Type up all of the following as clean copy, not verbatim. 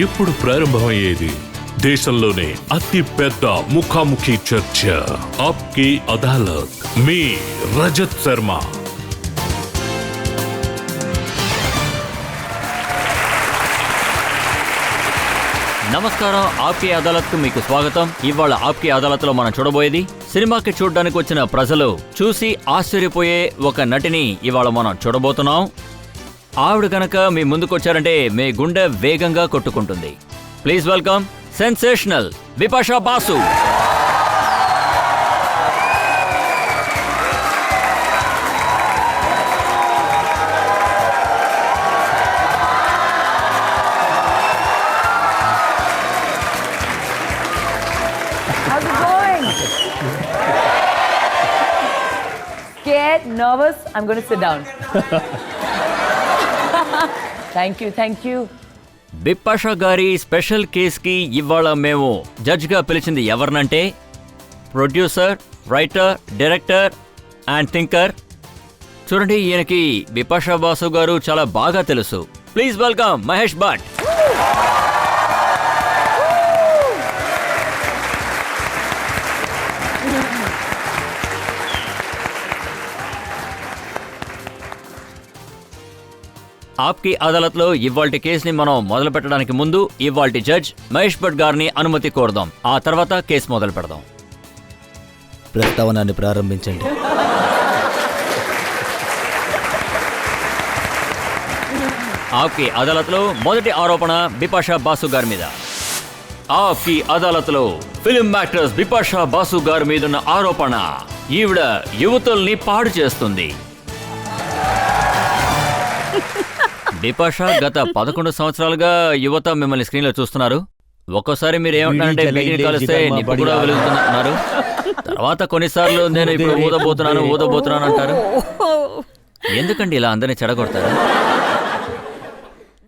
ఇప్పుడు ప్రారంభమయ్యేది దేశంలోనే అతి పెద్ద ముఖాముఖి చర్చ. ఆప్కి అదాలత్. మీ రజత్ శర్మ. నమస్కారం. ఆప్కి అదాలత్ కు మీకు స్వాగతం. ఇవాళ ఆప్కి అదాలత్ లో మనం చూడబోయేది సినిమాకి చూడడానికి వచ్చిన ప్రజలు చూసి ఆశ్చర్యపోయే ఒక నటిని ఇవాళ మనం చూడబోతున్నాం. ఆవిడ కనుక మీ ముందుకొచ్చారంటే మీ గుండె వేగంగా కొట్టుకుంటుంది. Please welcome sensational Bipasha Basu. How's it going? Scared, nervous? I'm going to sit down. Thank you. Bipasha గారి స్పెషల్ కేస్కి ఇవాళ మేము జడ్జ్గా పిలిచింది ఎవరినంటే producer, writer, director and thinker. చూడండి, ఈయనకి బిపాషా బాసు గారు చాలా బాగా తెలుసు. Please welcome Mahesh Bhatt. ఆప్కి అదాలత్లో ఇవాల్టి కేసుని మనం మొదలు పెట్టడానికి ముందు ఇవాల్టి జడ్జ్ మహేష్ భట్ గారిని అనుమతి కోరుదాం. ఆ తర్వాత కేసు మొదలు పెడదాం. ప్రస్తావనాన్ని ప్రారంభించండి. ఆప్కి అదాలత్లో మొదటి ఆరోపణ బిపాషా బాసు గారి మీద. ఆప్కి అదాలత్లో ఫిల్మ్ యాక్టర్స్ బిపాషా బాసు గారి మీదున్న ఆరోపణ, ఈవిడ యువతుల్ని పాడు చేస్తుంది. బిపాషా గత 11 సంవత్సరాలుగా యువత మిమ్మల్ని స్క్రీన్ లో చూస్తున్నారు. ఒక్కోసారి మీరు ఏమంటారంటే బిగిని కలిస్తే నిప్పు కూడా వెలుగుతున్నారు. తర్వాత కొన్నిసార్లు నేను ఇప్పుడు ఊదబోతున్నాను అంటారు. ఎందుకండి ఇలా అందరినీ చెడగొడతారు?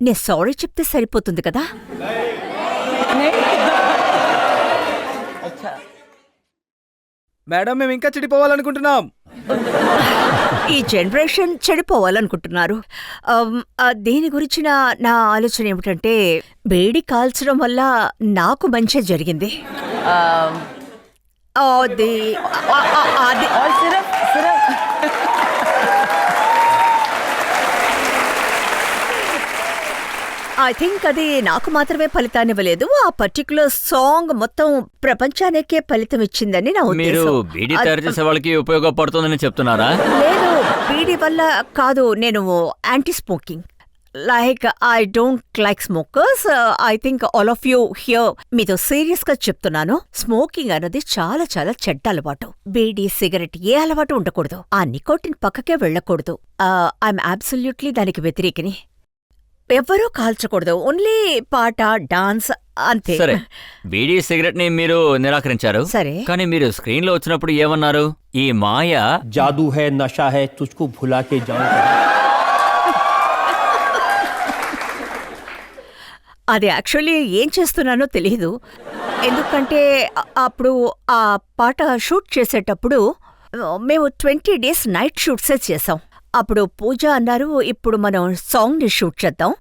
నేను సారీ చెప్తే సరిపోతుంది కదా. మేడం, మేము ఇంకా చెడిపోవాలనుకుంటున్నాం. ఈ జనరేషన్ చెడిపోవాలనుకుంటున్నారు. దీని గురించి నా ఆలోచన ఏమిటంటే, వేడి కాల్చడం వల్ల నాకు మంచి జరిగింది. అది ఐ థింక్ అది నాకు మాత్రమే ఫలితాన్ని ఇవ్వలేదు. ఆ పర్టికులర్ సాంగ్ మొత్తం ప్రపంచానికే ఫలితం ఇచ్చిందని నా మీరు ఉద్దేశం. బీడీ తయారు చేసే వాళ్ళకి ఉపయోగపడుతుందని చెప్తున్నారా? లేదు, బీడీ వల్ల కాదు. నేను anti smoking. Like I don't like smokers. I think all of you here మీతో సీరియస్ గా చెప్తున్నాను. స్మోకింగ్ అన్నది చాలా చాలా చెడ్డ అలవాటు. బీడీ, సిగరెట్ ఏ అలవాటు ఉండకూడదు. ఆ నికోటిన్ పక్కకే వెళ్ళకూడదు. ఐఎమ్ అబ్సల్యూట్లీ దానికి వ్యతిరేకిని. ఎవ్వరూ కాల్చకూడదు. ఓన్లీ పాట, డాన్స్ అంతే. సరే, బీడీ, సిగరెట్ ని మీరు నిరాకరించారు. సరే, కానీ మీరు స్క్రీన్ లో వచ్చినప్పుడు ఏమన్నారు? ఈ మాయ జాదూ హై, నషా హై, తుజ్కో భులా కే జాऊं. అది యాక్చువల్లీ ఏం చేస్తున్నానో తెలీదు. ఎందుకంటే అప్పుడు ఆ పాట షూట్ చేసేటప్పుడు మేము 20 days నైట్ షూట్సే చేసాం. అప్పుడు పూజ అన్నారు, ఇప్పుడు మనం సాంగ్ ని షూట్ చేద్దాం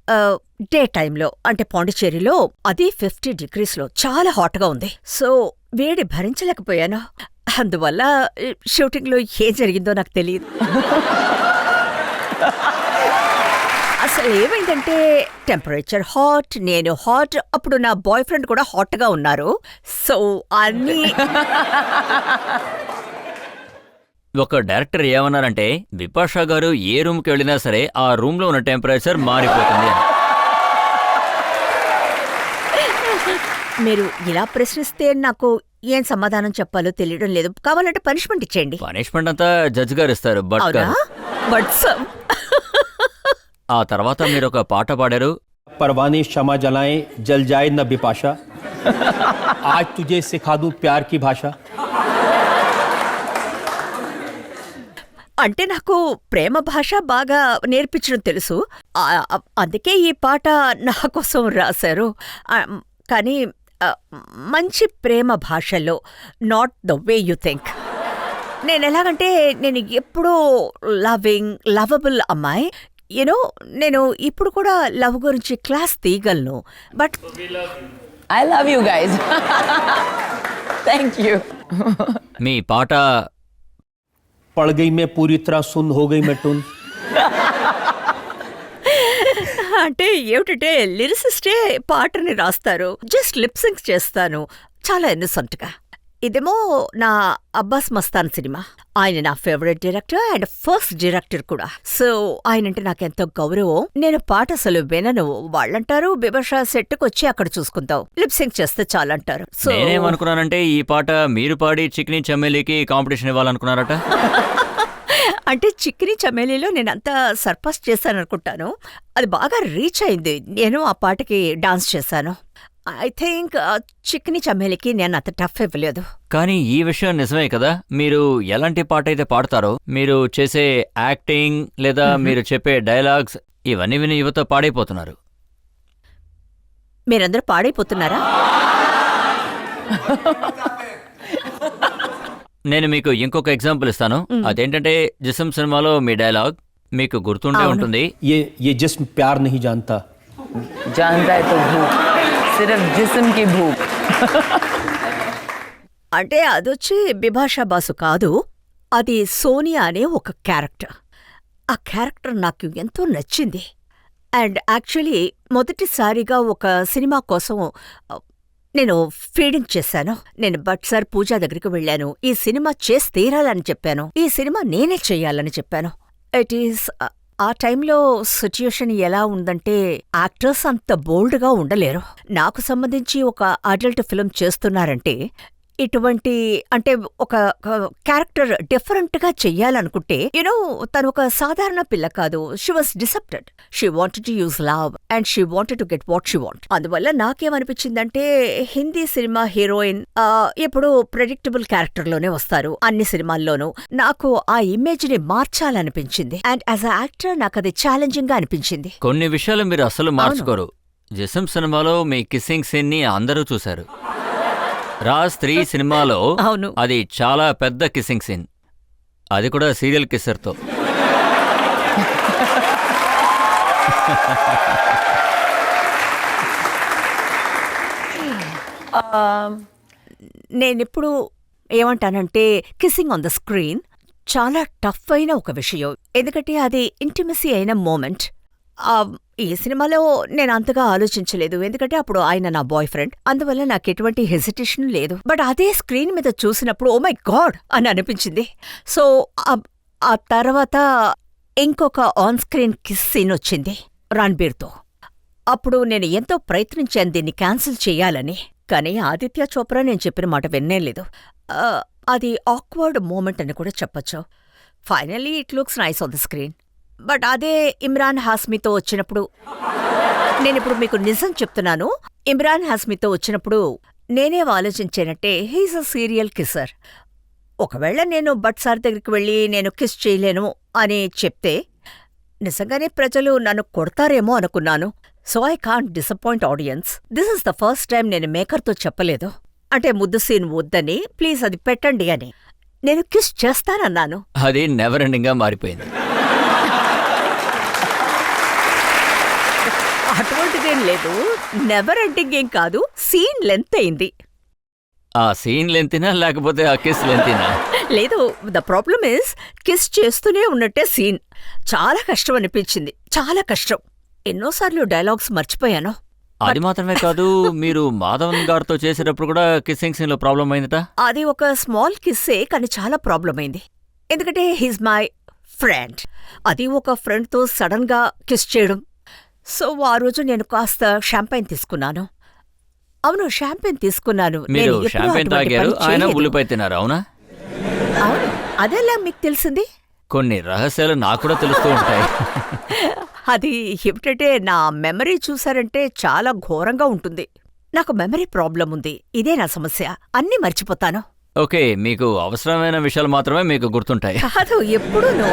డే టైంలో, అంటే పాండిచేరిలో. అది 50 degrees చాలా హాట్ గా ఉంది. సో వేడి భరించలేకపోయాను. అందువల్ల షూటింగ్ లో ఏం జరిగిందో నాకు తెలియదు. అసలు ఏమైందంటే టెంపరేచర్ హాట్, నేను హాట్, అప్పుడు నా బాయ్ ఫ్రెండ్ కూడా హాట్ గా ఉన్నారు. సో అన్నీ ఒక డైరెక్టర్ ఏమన్నారంటే, బిపాషా గారు ఏ రూమ్ కి వెళ్ళినా సరే ఆ రూమ్ లో ఉన్న టెంపరేచర్ మారిపోతుంది అని. మీరు ఇలా ప్రశ్నిస్తే నాకు ఏం సమాధానం చెప్పాలో తెలియడం లేదు. కావాలంటే పనిష్మెంట్ ఇచ్చేయండి. పనిష్మెంట్ అంతా జడ్జ్ గారు ఇస్తారు. బట్ ఆ తర్వాత మీరు ఒక పాట పాడారు. परवाने शमा जलाएं, जल जाए न बिपाशा, आज तुझे सिखा दूं प्यार की भाषा. అంటే నాకు ప్రేమ భాష బాగా నేర్పించడం తెలుసు. అందుకే ఈ పాట నా కోసం రాశారు. కానీ మంచి ప్రేమ భాషలో, not the way you think. నేను ఎలాగంటే, నేను ఎప్పుడూ లవబుల్ అమ్మాయి, యూనో నేను ఇప్పుడు కూడా లవ్ గురించి క్లాస్ తీయగలను, but I love you guys. Thank you. మీ పాట पड़ गई मैं पूरी तरह सुन हो गई मैं टुन అంటే ఏమిటంటే లిరిసిస్టే పాటని రాస్తారు, జస్ట్ లిప్సింగ్ చేస్తాను చాలా ఇన్నసెంట్గా. ఇదేమో నా అబ్బాస్ మస్తాన్ సినిమా. ఆయన నా favourite director and first director కూడా. సో ఆయనంటే నాకెంతో గౌరవం. నేను పాట అసలు వినను. వాళ్ళంటారు బిభాషా సెట్కి వచ్చి అక్కడ చూసుకుంటావు, లిప్సింగ్ చేస్తే చాలంటారు. సో నేనేమనుకున్నానంటే ఈ పాట మీరు పాడి చిక్ని చమ్మేలికి కాంపిటీషన్ ఇవ్వాలనుకున్నారట. అంటే చిక్కిని చమేలీలో నేనంతా సర్పాస్ చేశాననుకుంటాను. అది బాగా రీచ్ అయింది. నేను ఆ పాటకి డాన్స్ చేశాను. ఐ థింక్ చిక్ని చమేలికి నేను అంత టఫ్ ఇవ్వలేదు. కానీ ఈ విషయం నిజమే కదా, మీరు ఎలాంటి పాట అయితే పాడతారో, మీరు చేసే యాక్టింగ్ లేదా మీరు చెప్పే డైలాగ్స్ ఇవన్నీ విని యువత పాడైపోతున్నారు. మీరందరూ పాడైపోతున్నారా? నేను మీకు ఇంకొక ఎగ్జాంపుల్ ఇస్తాను. అదేంటంటే జిస్మ్ సినిమాలో మీ డైలాగ్ మీకు గుర్తుండే ఉంటుంది. ये जिस्म प्यार नहीं जानता जानता है तो भूख, सिर्फ जिस्म की भूख. అంటే అదొచ్చి బిభాషా బాసు కాదు, అది సోనియా అనే ఒక క్యారెక్టర్. ఆ క్యారెక్టర్ నాకు ఎంతో నచ్చింది. అండ్ యాక్చువల్లీ మొదటిసారిగా ఒక సినిమా కోసం నేను ఫీడింగ్ చేశాను. నేను బట్ సార్ పూజా దగ్గరికి వెళ్ళాను. ఈ సినిమా చేసి తీరాలని చెప్పాను. ఈ సినిమా నేనే చెయ్యాలని చెప్పాను. ఇట్ ఈస్ ఆ టైంలో సిచ్యుయేషన్ ఎలా ఉందంటే యాక్టర్స్ అంత బోల్డ్గా ఉండలేరు. నాకు సంబంధించి ఒక అడల్ట్ ఫిల్మ్ చేస్తున్నారంటే ఇటువంటి అంటే ఒక క్యారెక్టర్ డిఫరెంట్గా చెయ్యాలనుకుంటే యూనో తను ఒక సాధారణ పిల్ల కాదు. She was disrupted. She wanted to use love and she wanted to get what she want. అందువల్ల నాకేమనిపించిందంటే హిందీ సినిమా హీరోయిన్ ఎప్పుడు ప్రెడిక్టబుల్ క్యారెక్టర్లోనే వస్తారు అన్ని సినిమాల్లోనూ. నాకు ఆ ఇమేజ్ ని మార్చాలనిపించింది. అండ్ యాజ్ అ యాక్టర్ నాకు అది ఛాలెంజింగ్ గా అనిపించింది. కొన్ని విషయాలు మీరు అస్సలు మార్చుకోరు. జిస్మ్ సినిమాలో మీ కిస్సింగ్ సీన్ ని అందరూ చూశారు. రాజ్ 3 సినిమాలో అవును. అది చాలా పెద్ద కిస్సింగ్ సీన్, అది కూడా సీరియల్ కిస్సర్తో. నేనెప్పుడు ఏమంటానంటే కిస్సింగ్ ఆన్ ద స్క్రీన్ చాలా టఫ్ అయిన ఒక విషయం. ఎందుకంటే అది ఇంటిమసీ అయిన మూమెంట్. ఈ సినిమాలో నేను అంతగా ఆలోచించలేదు, ఎందుకంటే అప్పుడు ఆయన నా బాయ్ ఫ్రెండ్. అందువల్ల నాకు ఎటువంటి హెసిటేషన్ లేదు. బట్ అదే స్క్రీన్ మీద చూసినప్పుడు ఓ మై గాడ్ అని అనిపించింది. సో ఆ తర్వాత ఇంకొక ఆన్ స్క్రీన్ కిస్ సీన్ వచ్చింది రణ్బీర్తో. అప్పుడు నేను ఎంతో ప్రయత్నించాను దీన్ని క్యాన్సిల్ చేయాలని. కానీ ఆదిత్య చోప్రా నేను చెప్పిన మాట వినలేదు. అది ఆక్వర్డ్ మూమెంట్ అని కూడా చెప్పొచ్చు. Finally it looks nice on the screen. But అదే ఇమ్రాన్ హాస్మీతో వచ్చినప్పుడు, నేనిప్పుడు మీకు నిజం చెప్తున్నాను, ఇమ్రాన్ హాస్మీతో వచ్చినప్పుడు నేనేం ఆలోచించానంటే హీఈస్ అ సీరియల్ కిస్సర్. ఒకవేళ నేను బట్ సార్ దగ్గరికి వెళ్ళి నేను కిస్ చేయలేను అని చెప్తే నిజంగానే ప్రజలు నన్ను కొడతారేమో అనుకున్నాను. So I can't disappoint audience. This is the first time నేను మేకర్తో చెప్పలేదు, అంటే ముద్దు సీన్ వద్దని, ప్లీజ్ అది పెట్టండి అని. నేను కిస్ చేస్తానన్నాను. అది నెవర్ ఎండింగ్ గా మారిపోయింది. అటువంటిదేం లేదు, నెవర్ ఎండింగ్ ఏం కాదు, సీన్ లెంత్ అయింది. ఆ సీన్ లెంతినా లేకపోతే ఆ కిస్ లెంతినా? లేదు, ద ప్రాబ్లమ్ ఇస్ కిస్ చేస్తూనే ఉన్నట్టే సీన్. చాలా కష్టం అనిపించింది, చాలా కష్టం. ఎన్నోసార్లు డైలాగ్స్ మర్చిపోయాను. అది మాత్రమే కాదు, మీరు మాధవన్ గారితో చేసేటప్పుడు కూడా కిస్సింగ్ సీన్ లో ప్రాబ్లం అయిందట. అది ఒక స్మాల్ కిస్సే, కానీ చాలా ప్రాబ్లం అయింది. ఎందుకంటే హీస్ మై ఫ్రెండ్. అది ఒక ఫ్రెండ్తో సడన్ గా కిస్ చేయడం. సో ఆ రోజు నేను కాస్త షాంపైన్ తీసుకున్నాను. అవును, షాంపైన్ తీసుకున్నాను. మీరు షాంపైన్ తాగారు, ఆయన ఉల్లిపాయ తిన్నారు, అవునా? అవును, అదెలా మీకు తెలిసింది? కొన్ని రహస్యాలు నాకు కూడా తెలుస్తూ ఉంటాయి. అది ఏమిటంటే నా మెమరీ చూసారంటే చాలా ఘోరంగా ఉంటుంది. నాకు మెమరీ ప్రాబ్లం ఉంది, ఇదే నా సమస్య. అన్నీ మర్చిపోతాను. ఓకే, మీకు అవసరమైన విషయాలు మాత్రమే మీకు గుర్తుంటాయి. కాదు, ఎప్పుడూను.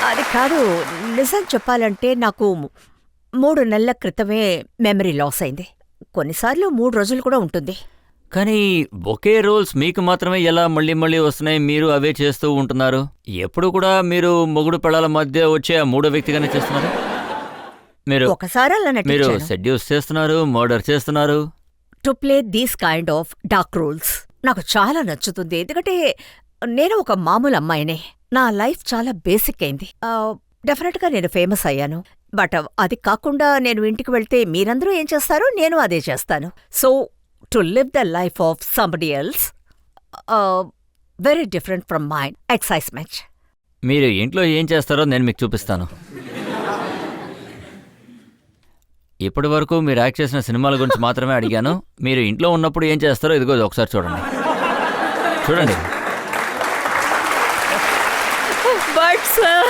అది కాదు, నిజం చెప్పాలంటే నాకు 3 నెలల క్రితమే మెమరీ లాస్ అయింది. కొన్నిసార్లు 3 రోజులు కూడా ఉంటుంది. కానీ ఒకే రోల్స్ మీకు మాత్రమే ఎలా మళ్ళీ మళ్ళీ వస్తున్నాయి, మీరు అవే చేస్తూ ఉంటున్నారు? ఎప్పుడు కూడా మీరు మొగుడు పెళ్ళాల మధ్య వచ్చే ఆ మూడో వ్యక్తిగానే చేస్తున్నారు? మీరు ఒకసారి అలా మీరు నటించాను. సెడ్యూస్ చేస్తున్నారు, మర్డర్ చేస్తున్నారు. To play these kind of dark roles నాకు చాలా నచ్చుతుంది. ఎందుకంటే నేను ఒక మామూలు అమ్మాయినే. నా లైఫ్ చాలా బేసిక్ అయింది. డెఫినెట్ గా నేను ఫేమస్ అయ్యాను. బట్ అది కాకుండా నేను ఇంటికి వెళ్తే మీరందరూ ఏం చేస్తారో నేను అదే చేస్తాను. So to live the life of somebody else very different from mind excitement. మీరు ఇంట్లో ఏం చేస్తారో నేను మీకు చూపిస్తాను. ఇప్పటి వరకు మీరు యాక్ట్ చేసిన సినిమాల గురించి మాత్రమే అడిగాను. మీరు ఇంట్లో ఉన్నప్పుడు ఏం చేస్తారో ఇదిగో ఒకసారి చూడండి. చూడండి. బట్ సార్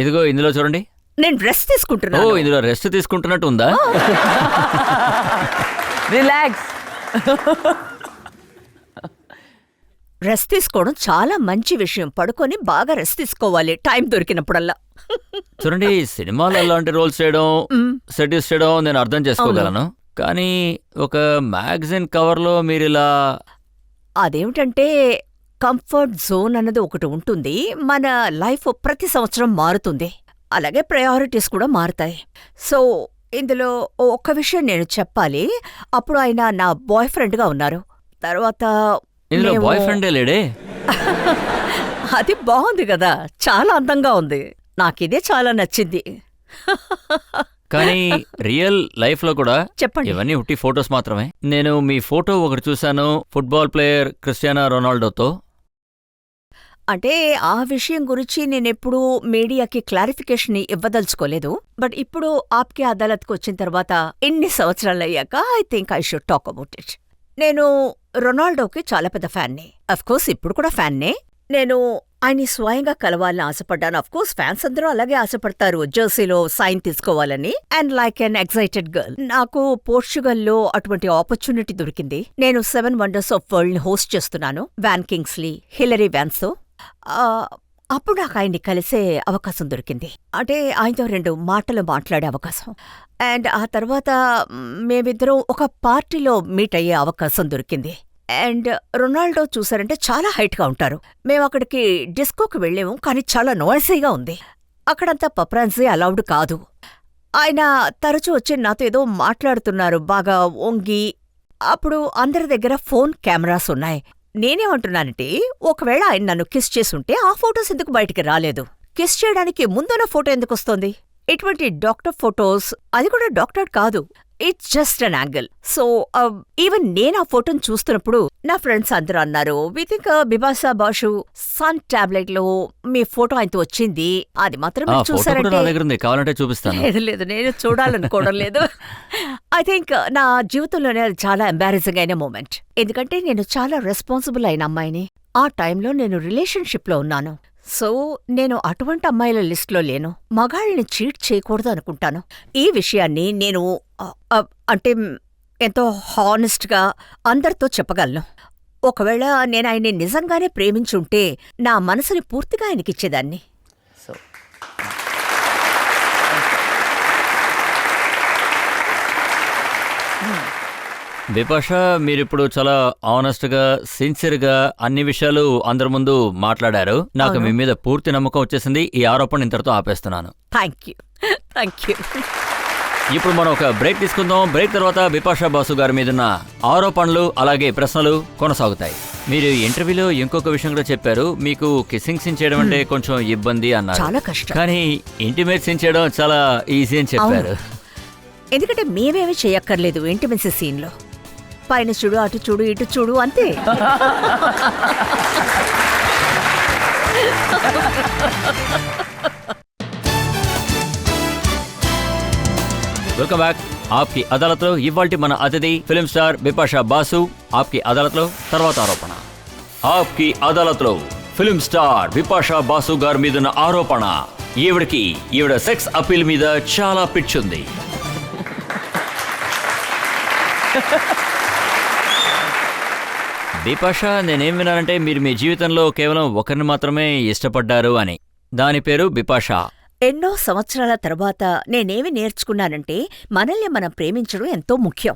ఇదిగో ఇందులో చూడండి. నేను రెస్ట్ ఓ, తీసుకుంటున్నాను. ఇందులో రెస్ట్ తీసుకుంటున్నట్టు ఉందా? Relax. రెస్ట్ తీసుకోవడం చాలా మంచి విషయం. పడుకొని బాగా రెస్ట్ తీసుకోవాలి టైం దొరికినప్పుడల్లా. చూడండి, సినిమాలో అలాంటి రోల్స్ చేయడం, సెడ్యూస్ చేయడం నేను అర్థం చేసుకోగలను. కానీ ఒక మ్యాగజైన్ కవర్లో మీరు ఇలా అదేమిటంటే కంఫర్ట్ జోన్ అన్నది ఒకటి ఉంటుంది. మన లైఫ్ ప్రతి సంవత్సరం మారుతుంది. అలాగే ప్రయారిటీస్ కూడా మారుతాయి. సో ఇందులో ఒక్క విషయం నేను చెప్పాలి. అప్పుడు ఆయన నా బాయ్ ఫ్రెండ్గా ఉన్నారు. తర్వాత ఇందులో మేము- బాయ్ ఫ్రెండే లేడే. అది బాగుంది కదా, చాలా అందంగా ఉంది. నాకిదే చాలా నచ్చింది. కానీ రియల్ లైఫ్ లో కూడా చెప్పండి. ఇవన్నీ ఉట్టి ఫొటోస్ మాత్రమే. నేను మీ ఫోటో ఒకటి చూశాను, ఫుట్బాల్ ప్లేయర్ క్రిస్టియానో రొనాల్డోతో. అంటే ఆ విషయం గురించి నేనెప్పుడూ మీడియాకి క్లారిఫికేషన్ ఇవ్వదలుచుకోలేదు. బట్ ఇప్పుడు ఆప్కే అదాలత్కి వచ్చిన తర్వాత ఇన్ని సంవత్సరాలయ్యాక I think I should talk about it. నేను రొనాల్డోకి చాలా పెద్ద ఫ్యాన్నే. అఫ్కోర్స్ ఇప్పుడు కూడా ఫ్యాన్నే. నేను ఆయన్ని స్వయంగా కలవాలని ఆశపడ్డాను. అఫ్కోర్స్ ఫ్యాన్స్ అందరూ అలాగే ఆశపడతారు, జెర్సీలో సైన్ తీసుకోవాలని. And like an excited girl నాకు పోర్చుగల్లో అటువంటి ఆపర్చునిటీ దొరికింది. నేను 7 వండర్స్ ఆఫ్ వరల్డ్ ని హోస్ట్ చేస్తున్నాను వ్యాన్ కింగ్స్లీ, హిలరీ వ్యాన్స్తో. అప్పుడు నాకు ఆయన్ని కలిసే అవకాశం దొరికింది. అంటే ఆయనతో 2 మాటలు మాట్లాడే అవకాశం. అండ్ ఆ తర్వాత మేమిద్దరం ఒక పార్టీలో మీట్ అయ్యే అవకాశం దొరికింది. అండ్ రొనాల్డో చూసారంటే చాలా హైట్గా ఉంటారు. మేము అక్కడికి డిస్కోకి వెళ్ళాము, కానీ చాలా నాయిసీగా ఉంది. అక్కడంతా పప్రాన్సీ అలౌడ్ కాదు. ఆయన తరచూ వచ్చి నాతో ఏదో మాట్లాడుతున్నారు బాగా వంగి. అప్పుడు అందరి దగ్గర ఫోన్ కెమెరాస్ ఉన్నాయి. నేనేమంటున్నానంటే ఒకవేళ ఆయన నన్ను కిస్ చేసుంటే ఆ ఫొటోస్ ఎందుకు బయటికి రాలేదు? కిస్ చేయడానికి ముందున్న ఫోటో ఎందుకొస్తోంది? ఇటువంటి డాక్టర్ ఫొటోస్, అది కూడా డాక్టర్ కాదు, it's just an angle. So even నేను ఆ ఫోటోని చూస్తున్నప్పుడు నా ఫ్రెండ్స్ అందరూ అన్నారు, we think Bipasha Basu sun tablet లో మీ ఫోటో ఆయనతో వచ్చింది, అది మాత్రం ఆ మీరు ఫోటో కూడా చూసారంటే. నా దగ్గర ఉంది, కావాలంటే చూపిస్తాను. లేదు లేదు, నేను చూడాలనుకోవడం లేదు. ఐ థింక్ నా జీవితంలోనే అది చాలా ఎంబారెసింగ్ అయిన మూమెంట్. ఎందుకంటే నేను చాలా రెస్పాన్సిబుల్ అయిన అమ్మాయిని. ఆ టైంలో నేను రిలేషన్షిప్లో ఉన్నాను. సో నేను అటువంటి అమ్మాయిల లిస్ట్లో లేను. మగాళ్ళని చీట్ చేయకూడదు అనుకుంటాను. ఈ విషయాన్ని నేను అంటే ఎంతో హానెస్ట్గా అందరితో చెప్పగలను. ఒకవేళ నేను ఆయన్ని నిజంగానే ప్రేమించుంటే నా మనసుని పూర్తిగా ఆయనకిచ్చేదాన్ని. సో బిపాషా, మీరిప్పుడు చాలా ఆనెస్ట్గా, సిన్సియర్గా అన్ని విషయాలు అందరి ముందు మాట్లాడారు. నాకు మీ మీద పూర్తి నమ్మకం వచ్చేసింది. ఈ ఆరోపణ ఇంతటితో ఆపేస్తున్నాను. Thank you. ఇప్పుడు మనం ఒక బ్రేక్ తీసుకుందాం. బ్రేక్ తర్వాత బిపాషా బాసు గారి మీదున్న ఆరోపణలు అలాగే ప్రశ్నలు కొనసాగుతాయి. మీరు ఇంటర్వ్యూలో ఇంకొక విషయం కూడా చెప్పారు, మీకు కిస్సింగ్ సీన్ చేయడం అంటే కొంచెం ఇబ్బంది అన్నారు. చాలా కష్టం. కానీ ఇంటిమేట్ సీన్ చేయడం చాలా ఈజీ అని చెప్పారు. ఎందుకంటే మేమేమి చేయక్కర్లేదు ఇంటిమెసీ సీన్లో. పైన చూడు, అటు చూడు, ఇటు చూడు, అంతే. Welcome back. ఆప్కి అదాలత్లో ఇవాల్టి మన అతిథి ఫిల్మ్ స్టార్ బిపాషా బాసు. ఆప్కి అదాలత్లో తర్వాత ఆరోపణ. ఆప్కి అదాలత్లో ఫిల్మ్ స్టార్ బిపాషా బాసు గారి మీదున్న ఆరోపణ, ఈవిడ సెక్స్ అపీల్ మీద చాలా పిచ్చుంది. బిపాషా, నేనేం విన్నానంటే మీరు మీ జీవితంలో కేవలం ఒకరిని మాత్రమే ఇష్టపడ్డారు అని. దాని పేరు బిపాషా. ఎన్నో సంవత్సరాల తర్వాత నేనేమి నేర్చుకున్నానంటే మనల్ని మనం ప్రేమించడం ఎంతో ముఖ్యం.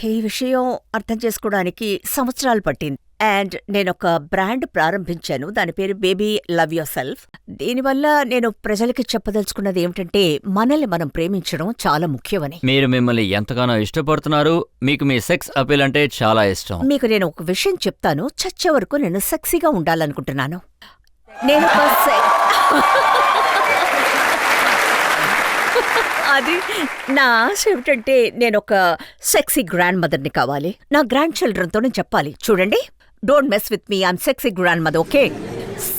ఈ విషయం అర్థం చేసుకోవడానికి సంవత్సరాలు పట్టింది. అండ్ నేనొక బ్రాండ్ ప్రారంభించాను. దాని పేరు బేబీ లవ్ యువర్ సెల్ఫ్. దీనివల్ల నేను ప్రజలకి చెప్పదలుచుకున్నది ఏమిటంటే మనల్ని మనం ప్రేమించడం చాలా ముఖ్యమని. మీరు మిమ్మల్ని ఎంతగానో ఇష్టపడుతున్నారు, మీకు మీ సెక్స్ అపీల్ అంటే చాలా ఇష్టం. మీకు నేను ఒక విషయం చెప్తాను. చచ్చే వరకు నేను సెక్సీగా ఉండాలనుకుంటున్నాను. నేను అది నా ఆశ ఏమిటంటే నేనొక సెక్సీ గ్రాండ్ మదర్ని కావాలి. నా గ్రాండ్ చిల్డ్రన్తో నేను చెప్పాలి, చూడండి, don't mess with me, I'm sexy grandmother, okay?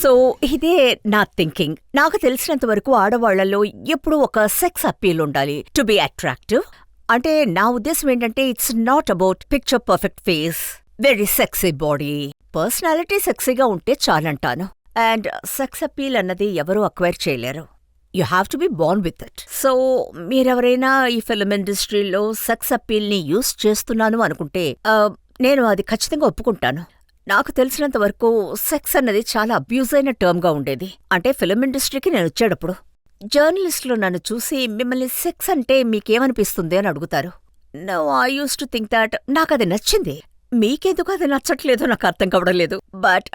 So ఇదే నా థింకింగ్. నాకు తెలిసినంత వరకు ఆడవాళ్లలో ఎప్పుడూ ఒక సెక్స్ అపీల్ ఉండాలి, టు బి అట్రాక్టివ్. అంటే నా ఉద్దేశం ఏంటంటే it's not about picture perfect face, very sexy body, personality సెక్సీగా ఉంటే చాలంటాను. అండ్ సెక్స్ అపీల్ అన్నది ఎవరూ అక్వైర్ చేయలేరు. You have to be born with it. So మీరెవరైనా ఈ ఫిల్మ్ ఇండస్ట్రీలో సెక్స్ అపీల్ని యూస్ చేస్తున్నాను అనుకుంటే నేను అది ఖచ్చితంగా ఒప్పుకుంటాను. నాకు తెలిసినంత వరకు సెక్స్ అన్నది చాలా అబ్యూజ్ అయిన టర్మ్గా ఉండేది. అంటే ఫిల్మ్ ఇండస్ట్రీకి నేను వచ్చేటప్పుడు జర్నలిస్టులు నన్ను చూసి మిమ్మల్ని సెక్స్ అంటే మీకేమనిపిస్తుంది అని అడుగుతారు. No, I use to think that నాకది నచ్చింది. మీకెందుకు అది నచ్చట్లేదో నాకు అర్థం కావడం లేదు. బట్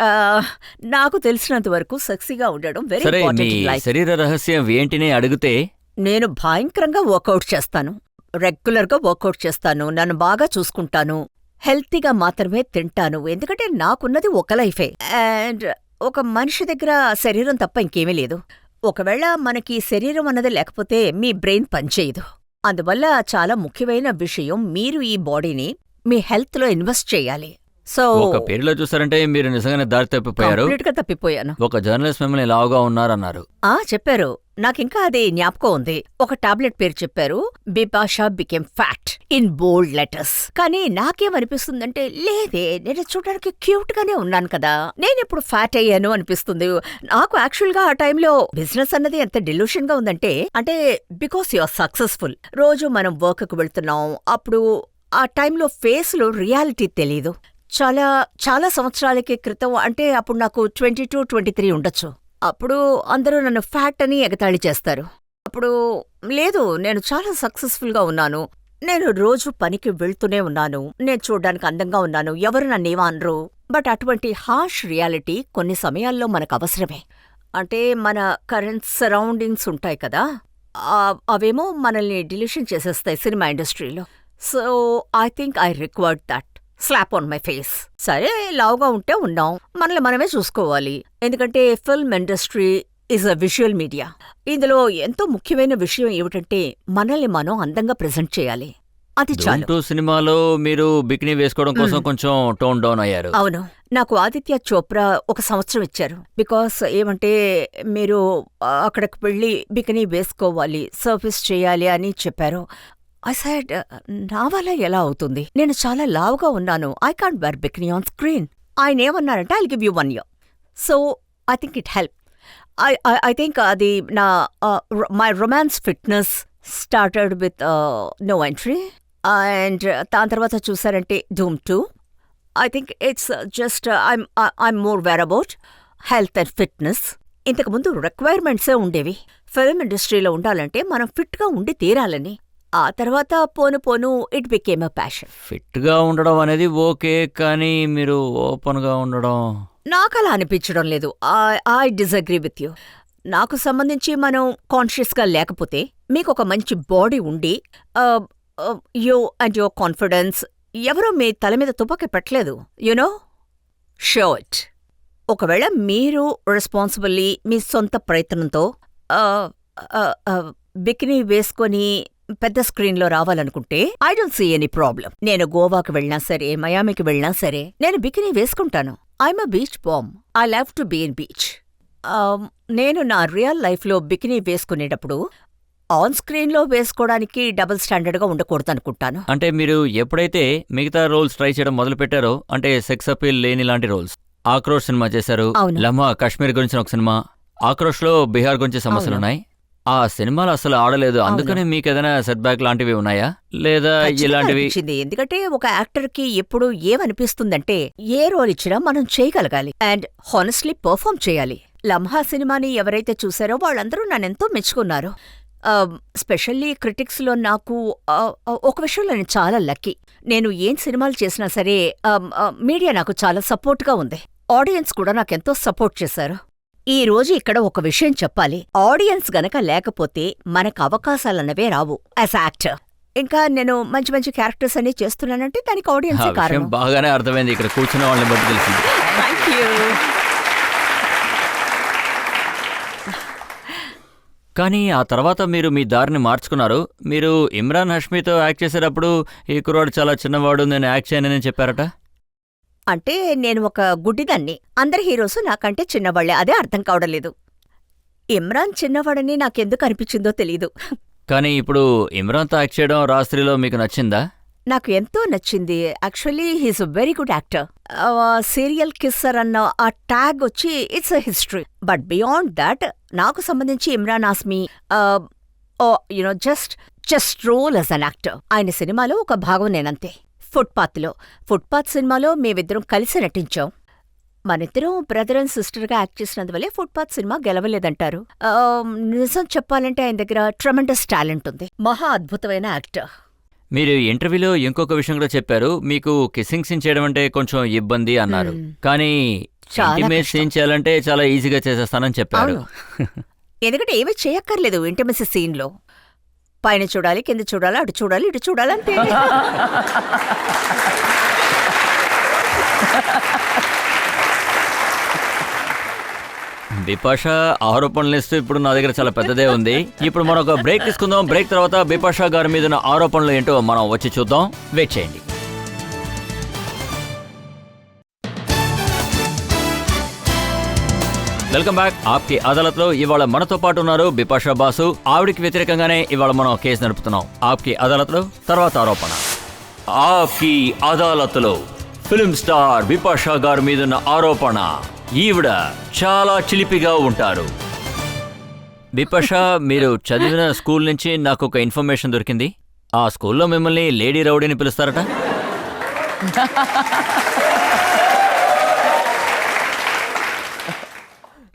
నాకు తెలిసినంత వరకు సెక్సీగా ఉండడం వెరీ సరే, మీ ఇంపార్టెంట్ లైఫ్. శరీర రహస్యం ఏంటిని అడిగితే నేను భయంకరంగా వర్కౌట్ చేస్తాను, రెగ్యులర్గా వర్కౌట్ చేస్తాను, నన్ను బాగా చూసుకుంటాను, హెల్తీగా మాత్రమే తింటాను. ఎందుకంటే నాకున్నది ఒక లైఫే. అండ్ ఒక మనిషి దగ్గర శరీరం తప్ప ఇంకేమీ లేదు. ఒకవేళ మనకి శరీరం అన్నది లేకపోతే మీ బ్రెయిన్ పనిచేయదు. అందువల్ల చాలా ముఖ్యమైన విషయం, మీరు ఈ బాడీని మీ హెల్త్ లో ఇన్వెస్ట్ చేయాలి. సో ఒక పేరులో చూసారంటే మీరు నిజంగానే దారి తప్పిపోయారు. కంప్లీట్ గా తప్పిపోయాను. ఒక జర్నలిస్ట్ మిమ్మల్ని లావుగా ఉన్నారన్నారు. చెప్పారు, నాకింకా అది జ్ఞాపకం ఉంది. ఒక టాబ్లెట్ పేరు చెప్పారు, Bipasha became fat in bold letters. కానీ నాకేమనిపిస్తుందంటే లేదే, నేను చూడడానికి క్యూట్ గానే ఉన్నాను కదా, నేనెప్పుడు ఫ్యాట్ అయ్యాను అనిపిస్తుంది నాకు. యాక్చువల్ గా ఆ టైంలో బిజినెస్ అన్నది ఎంత డెల్యూషన్ గా ఉందంటే, అంటే బికాస్ యు ఆర్ సక్సెస్ఫుల్, రోజు మనం వర్క్ కు వెళ్తున్నాం. అప్పుడు ఆ టైంలో ఫేస్ లో రియాలిటీ తెలీదు. చాలా చాలా సంవత్సరాలకి క్రితం, అంటే అప్పుడు నాకు 22, 23 ఉండొచ్చు. అప్పుడు అందరూ నన్ను ఫ్యాట్ అని ఎగతాళి చేస్తారు. అప్పుడు లేదు, నేను చాలా సక్సెస్ఫుల్గా ఉన్నాను, నేను రోజు పనికి వెళ్తూనే ఉన్నాను, నేను చూడ్డానికి అందంగా ఉన్నాను, ఎవరు నన్నేమనరు. బట్ అటువంటి హార్ష్ రియాలిటీ కొన్ని సమయాల్లో మనకు అవసరమే. అంటే మన కరెంట్ సరౌండింగ్స్ ఉంటాయి కదా, అవేమో మనల్ని డిలీషన్ చేసేస్తాయి సినిమా ఇండస్ట్రీలో. So I think I required that slab on my face. సరే, లావుగా ఉంటే ఉన్నాం, మనల్ని మనమే చూసుకోవాలి. ఎందుకంటే film industry is a visual media. ఇందులో ఎంతో ముఖ్యమైన విషయం ఏమిటంటే మనల్ని మనం అందంగా ప్రెజెంట్ చేయాలి. అది చాలు. 2 సినిమాలో మీరు బికినీ వేసుకోవడం కోసం కొంచెం టోన్ డౌన్ అయ్యారు. అవును, నాకు ఆదిత్య చోప్రా 1 సంవత్సరం ఇచ్చారు. బికాస్ ఏమంటే మీరు అక్కడికి వెళ్ళి బికినీ వేసుకోవాలి, సర్వీస్ చేయాలి అని చెప్పారు. ఐ సెడ్, నా వల్ల ఎలా అవుతుంది, నేను చాలా లావుగా ఉన్నాను, I can't wear bikini on screen. ఆయన ఏమన్నారంటే I'll give you 1 year. So I think it help. I think అది నా my romance fitness started with no entry. And దాని తర్వాత చూసారంటే Dhoom 2. I think it's just I'm more aware about health and fitness. ఇంతకుముందు రిక్వైర్మెంట్సే ఉండేవి. ఫిల్మ్ ఇండస్ట్రీలో ఉండాలంటే మనం ఫిట్గా ఉండి తీరాలని. ఆ తర్వాత పోను పోను it became a passion. Fit గా ఉండడం అనేది ఓకే, కానీ మీరు ఓపెన్ గా ఉండడం నాకలా అనిపించడం లేదు. I disagree with you. నాకు సంబంధించి మనం కాన్షియస్గా లేకపోతే, మీకు ఒక మంచి బాడీ ఉండి, యూ అండ్ యువర్ కాన్ఫిడెన్స్, ఎవరో మీ తల మీద తుపాకీ పెట్టలేదు, యునో, షో ఇట్. ఒకవేళ మీరు రెస్పాన్సిబుల్లీ మీ సొంత ప్రయత్నంతో బికినీ వేసుకొని పెద్ద స్క్రీన్లో రావాలనుకుంటే I don't see any problem. నేను గోవాకి వెళ్ళినా సరే, మయామికి వెళ్ళినా సరే నేను బికినీ వేసుకుంటాను. I'm a beach bum, I love to be in beach. నేను నా రియల్ లైఫ్లో బికినీ వేసుకునేటప్పుడు ఆన్ స్క్రీన్లో వేసుకోవడానికి డబుల్ స్టాండర్డ్గా ఉండకూడదు అనుకుంటాను. అంటే మీరు ఎప్పుడైతే మిగతా రోల్స్ ట్రై చేయడం మొదలు పెట్టారో, అంటే సెక్స్ అపీల్ లేని లాంటి రోల్స్, ఆక్రోష్ సినిమా చేశారు, లమ్హా కాశ్మీర్ గురించి ఒక సినిమా, ఆక్రోష్లో బీహార్ గురించి సమస్యలున్నాయి, ఆ సినిమాలు అసలు ఆడలేదు. అందుకని మీకు ఏదైనా సెట్ బ్యాక్ లాంటివి ఉన్నాయా, లేదా ఇలాంటివి? ఎందుకంటే ఒక యాక్టర్ కి ఎప్పుడు ఏమనిపిస్తుందంటే, ఏ రోల్ ఇచ్చినా మనం చేయగలగాలి అండ్ హానెస్ట్లీ పర్ఫామ్ చేయాలి. లమ్హా సినిమాని ఎవరైతే చూసారో వాళ్ళందరూ నన్నెంతో మెచ్చుకున్నారు. స్పెషల్లీ క్రిటిక్స్లో నాకు ఒక విషయంలో నేను చాలా లక్కీ. నేను ఏం సినిమాలు చేసినా సరే మీడియా నాకు చాలా సపోర్ట్గా ఉంది. ఆడియన్స్ కూడా నాకెంతో సపోర్ట్ చేశారు. ఈ రోజు ఇక్కడ ఒక విషయం చెప్పాలి. ఆడియన్స్ గనక లేకపోతే మనకు అవకాశాలన్నవే రావు యాజ్ యాక్టర్. ఇంకా నేను మంచి మంచి క్యారెక్టర్స్ అన్ని చేస్తున్నానంటే దానికి ఆడియన్స్ కారణం. బాగానే అర్థమైంది, ఇక్కడ కూర్చున్న వాళ్ళని బట్టి తెలిసింది. కానీ ఆ తర్వాత మీరు మీ దారిని మార్చుకున్నారు. మీరు ఇమ్రాన్ హష్మీతో యాక్ట్ చేసేటప్పుడు ఈ కుర్రాడు చాలా చిన్నవాడు, నేను యాక్ట్ చేయనని చెప్పారట. అంటే నేను ఒక గుడ్డిదాన్ని. అందరి హీరోస్ నాకంటే చిన్నవాళ్లే, అదే అర్థం కావడం లేదు. ఇమ్రాన్ చిన్నవాడని నాకెందుకు అనిపించిందో తెలీదు. కానీ ఇప్పుడు ఇమ్రాన్తో యాక్ట్ చేయడం రాస్త్రీలో మీకు నచ్చిందా? నాకు ఎంతో నచ్చింది. Actually he's a very good actor. Serial kisser అన్న ఆ ట్యాగ్ వచ్చి it's a history. But beyond that నాకు సంబంధించి Emraan Hashmi you know just role as an actor. ఆయన సినిమాలో ఒక భాగం నేనంతే. ఫుట్పాత్ సినిమాలో మేమిద్దరం కలిసి నటించాం. మనిద్దరం బ్రదర్ అండ్ సిస్టర్గా యాక్ట్ చేసినందువల్లే ఫుట్పాత్ సినిమా గెలవలేదంటారు. నిజం చెప్పాలంటే ఆయన దగ్గర ట్రెమెండస్ టాలెంట్ ఉంది. మహా అద్భుతమైన యాక్టర్. మీరు ఇంటర్వ్యూలో ఇంకొక విషయం కూడా చెప్పారు, మీకు కిస్సింగ్ సీన్ చేయడం అంటే కొంచెం ఇబ్బంది అన్నారు. కానీ ఇంటిమేట్ సీన్ చేయాలంటే చాలా ఈజీగా చేసేస్తానని చెప్పారు. ఎందుకంటే ఏమీ చేయక్కర్లేదు ఇంటిమసీ సీన్లో. పైన చూడాలి, కింద చూడాలి, అటు చూడాలి, ఇటు చూడాలి అంతే. బిపాషా ఆరోపణల లిస్ట్ ఇప్పుడు నా దగ్గర చాలా పెద్దదే ఉంది. ఇప్పుడు మనం ఒక బ్రేక్ తీసుకుందాం. బ్రేక్ తర్వాత బిపాషా గారి మీద ఉన్న ఆరోపణలు ఏంటో మనం వచ్చి చూద్దాం. వెయిట్ చేయండి. Welcome back. ఆప్కి అదాలత్లో ఇవాళ మనతో పాటు ఉన్నారు బిపాషా బాసు. ఆవిడికి వ్యతిరేకంగానే ఇవాళ మనం కేసు నడుపుతున్నాం. ఆప్కి అదాలత్లో తర్వాత ఆరోపణ. ఆప్కి అదాలత్లో ఫిల్మ్ స్టార్ బిపాషా గారి మీదున్న ఆరోపణ. ఈవిడ చాలా చిలిపిగా ఉంటారు. బిపాషా, మీరు చదివిన స్కూల్ నుంచి నాకు ఒక ఇన్ఫర్మేషన్ దొరికింది. ఆ స్కూల్లో మిమ్మల్ని లేడీ రౌడీని పిలుస్తారట.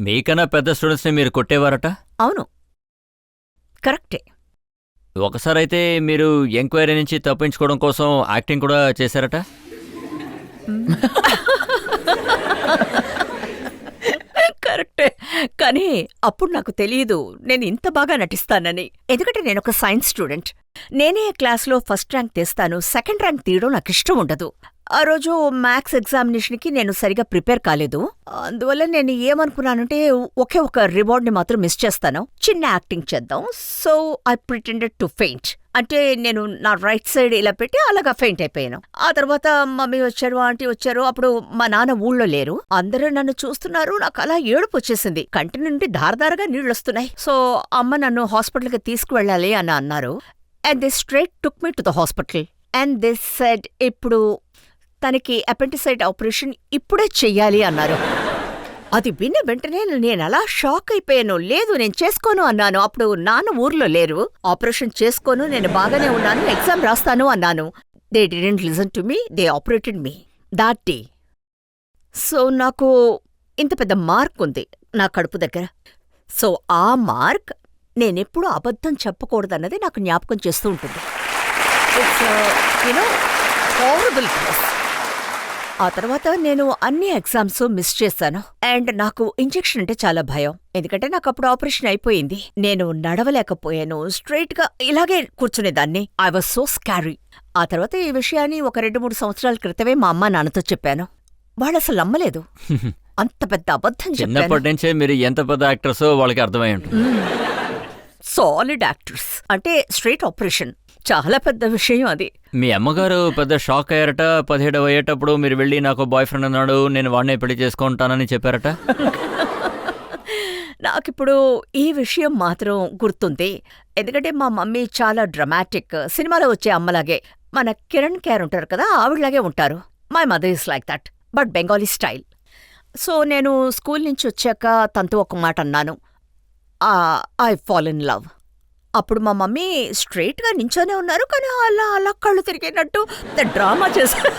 మీకన్నా పెద్ద స్టూడెంట్స్ని మీరు కొట్టేవారట. అవును, కరెక్టే. ఒకసారైతే మీరు ఎంక్వైరీ నుంచి తప్పించుకోవడం కోసం యాక్టింగ్ కూడా చేశారట. కరెక్టే. కానీ అప్పుడు నాకు తెలియదు నేను ఇంత బాగా నటిస్తానని. ఎందుకంటే నేనొక సైన్స్ స్టూడెంట్. నేనే క్లాస్లో ఫస్ట్ ర్యాంక్ తెస్తాను, సెకండ్ ర్యాంక్ తీయడం నాకు ఇష్టం ఉండదు. ఆ రోజు మ్యాథ్స్ ఎగ్జామినేషన్కి నేను సరిగా ప్రిపేర్ కాలేదు. అందువల్ల నేను ఏమనుకున్నానంటే ఒకే ఒక రివార్డ్ని మాత్రం మిస్ చేస్తాను, చిన్న యాక్టింగ్ చేద్దాం. So I pretended to faint. అంటే నేను నా రైట్ సైడ్ ఇలా పెట్టి అలాగా ఫెయింట్ అయిపోయాను. ఆ తర్వాత మమ్మీ వచ్చారు, ఆంటీ వచ్చారు. అప్పుడు మా నాన్న ఊళ్ళో లేరు. అందరూ నన్ను చూస్తున్నారు. నాకు అలా ఏడుపు వచ్చేసింది. కంటి నుండి ధారధారగా నీళ్లొస్తున్నాయి. సో అమ్మ నన్ను హాస్పిటల్కి తీసుకువెళ్ళాలి అని అన్నారు. And they straight took me to the hospital. And they said ఇప్పుడు తనకి అపెండిసైట్ ఆపరేషన్ ఇప్పుడే చెయ్యాలి అన్నారు. అది విన్న వెంటనే నేను అలా షాక్ అయిపోయాను. లేదు, నేను చేసుకోను అన్నాను. అప్పుడు నాన్న ఊర్లో లేరు. ఆపరేషన్ చేసుకోను, నేను బాగానే ఉన్నాను, ఎగ్జామ్ రాస్తాను అన్నాను. They didn't listen to me, they operated me that day. So నాకు ఇంత పెద్ద మార్క్ ఉంది నా కడుపు దగ్గర. సో ఆ మార్క్ నేనెప్పుడు అబద్ధం చెప్పకూడదన్నది నాకు జ్ఞాపకం చేస్తూ ఉంటుంది. It's you know horrible place. ఆ తర్వాత నేను అన్ని ఎగ్జామ్స్ మిస్ చేశాను. అండ్ నాకు ఇంజెక్షన్ అంటే చాలా భయం. ఎందుకంటే నాకు అప్పుడు ఆపరేషన్ అయిపోయింది. నేను నడవలేకపోయాను. స్ట్రైట్ గా ఇలాగే కూర్చునేదాన్ని. I was so scary. ఆ తర్వాత ఈ విషయాన్ని ఒక 2-3 సంవత్సరాల క్రితమే మా అమ్మ నాన్నతో చెప్పాను. వాళ్ళు అసలు నమ్మలేదు. అంత పెద్ద అబద్ధం చెప్పాను. చిన్నప్పటి నుంచే మీరు ఎంత పెద్ద యాక్టర్సో వాళ్ళకి అర్థమై ఉంటుంది. సాలిడ్ యాక్టర్స్ అంటే స్ట్రైట్ ఆపరేషన్ చాలా పెద్ద విషయం అది. మీ అమ్మగారు పెద్ద షాక్ అయ్యారట. 17 అయ్యేటప్పుడు మీరు వెళ్ళి నాకు బాయ్ ఫ్రెండ్ అన్నాడు, నేను వాడినే పెళ్లి చేసుకుంటానని చెప్పారట. నాకిప్పుడు ఈ విషయం మాత్రం గుర్తుంది. ఎందుకంటే మా మమ్మీ చాలా డ్రమాటిక్. సినిమాలో వచ్చే అమ్మలాగే, మన కిరణ్ కేర్ ఉంటారు కదా, ఆవిడలాగే ఉంటారు. My mother is like that, but Bengali style. So నేను స్కూల్ నుంచి వచ్చాక తనతో ఒక మాట అన్నాను, ఐ ఫాల్ ఇన్ లవ్. అప్పుడు మా మమ్మీ స్ట్రైట్గా నించోనే ఉన్నారు, కానీ అలా అలా కళ్ళు తిరిగినట్టు డ్రామా చేశారు.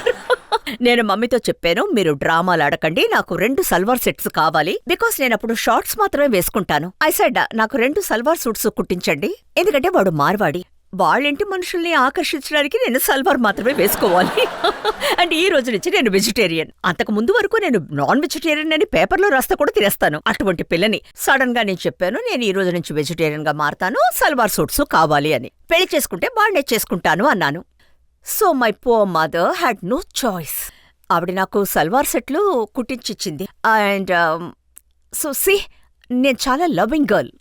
నేను మమ్మీతో చెప్పాను, మీరు డ్రామాలు ఆడకండి, నాకు 2 సల్వార్ సెట్స్ కావాలి, బికాస్ నేను అప్పుడు షార్ట్స్ మాత్రమే వేసుకుంటాను. ఐ సెడ్ నాకు 2 సల్వార్ సూట్స్ కుట్టించండి, ఎందుకంటే వాడు మార్వాడి, వాళ్ళింటి మనుషుల్ని ఆకర్షించడానికి నేను సల్వార్ మాత్రమే వేసుకోవాలి. అండ్ ఈ రోజు నుంచి నేను వెజిటేరియన్. అంతకు ముందు వరకు నేను నాన్ వెజిటేరియన్ అని పేపర్లో రాస్తా కూడా తినేస్తాను, అటువంటి పిల్లని. సడన్ గా నేను చెప్పాను, నేను ఈ రోజు నుంచి వెజిటేరియన్ గా మారతాను, సల్వార్ సూట్స్ కావాలి అని. పెళ్లి చేసుకుంటే వాడినే చేసుకుంటాను అన్నాను. So my poor mother had no choice. ఆవిడ నాకు సల్వార్ సెట్లు కుట్టించిచ్చింది. అండ్ సో సి, నేను చాలా లవింగ్ గర్ల్.